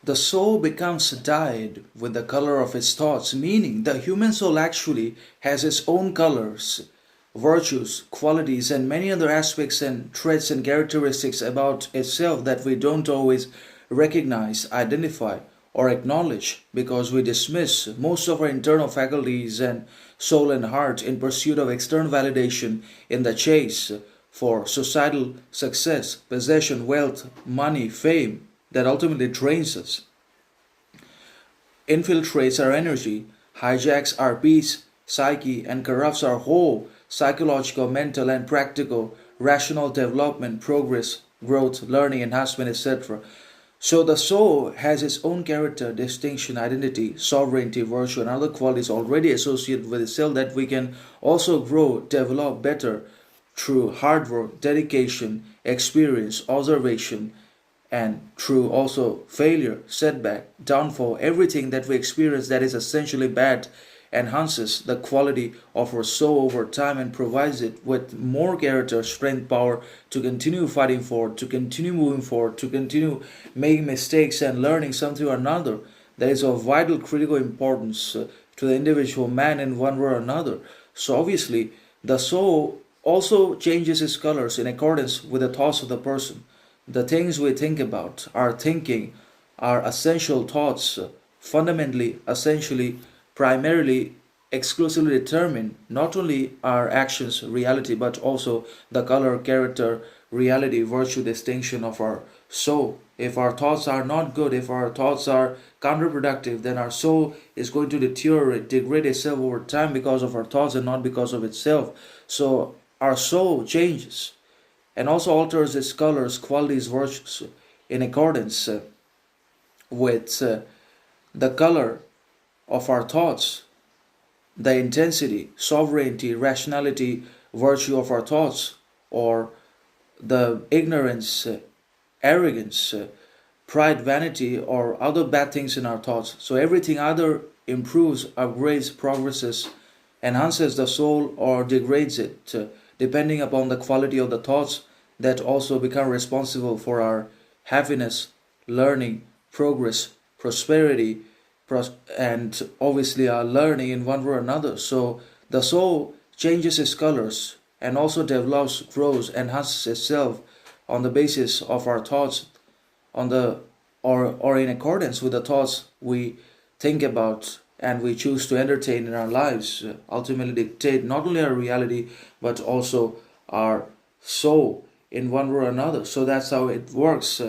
The soul becomes dyed with the color of its thoughts, meaning the human soul actually has its own colors, virtues, qualities, and many other aspects and traits and characteristics about itself that we don't always recognize, identify, or acknowledge because we dismiss most of our internal faculties and soul and heart in pursuit of external validation in the chase for societal success, possession, wealth, money, fame that ultimately drains us, infiltrates our energy, hijacks our peace, psyche, and corrupts our whole psychological, mental, and practical, rational development, progress, growth, learning, enhancement, etc. So the soul has its own character, distinction, identity, sovereignty, virtue, and other qualities already associated with itself that we can also grow, develop better through hard work, dedication, experience, observation, and through also failure, setback, downfall, everything that we experience that is essentially bad enhances the quality of our soul over time and provides it with more character, strength, power to continue fighting forward, to continue moving forward, to continue making mistakes and learning something or another that is of vital critical importance to the individual man in one way or another. So obviously the soul also changes its colors in accordance with the thoughts of the person. The things we think about, our thinking, our essential thoughts, fundamentally, essentially, primarily, exclusively determine not only our actions, reality, but also the color, character, reality, virtue, distinction of our soul. If our thoughts are not good, if our thoughts are counterproductive, then our soul is going to deteriorate, degrade itself over time because of our thoughts and not because of itself. So our soul changes and also alters its colors, qualities, virtues in accordance with the color of our thoughts, the intensity, sovereignty, rationality, virtue of our thoughts, or the ignorance, arrogance, pride, vanity, or other bad things in our thoughts. So everything either improves, upgrades, progresses, enhances the soul, or degrades it, depending upon the quality of the thoughts that also become responsible for our happiness, learning, progress, prosperity, and obviously our learning in one way or another. So the soul changes its colors and also develops, grows, enhances itself on the basis of our thoughts, on the or in accordance with the thoughts we think about and we choose to entertain in our lives, ultimately dictate not only our reality but also our soul in one way or another. So that's how it works.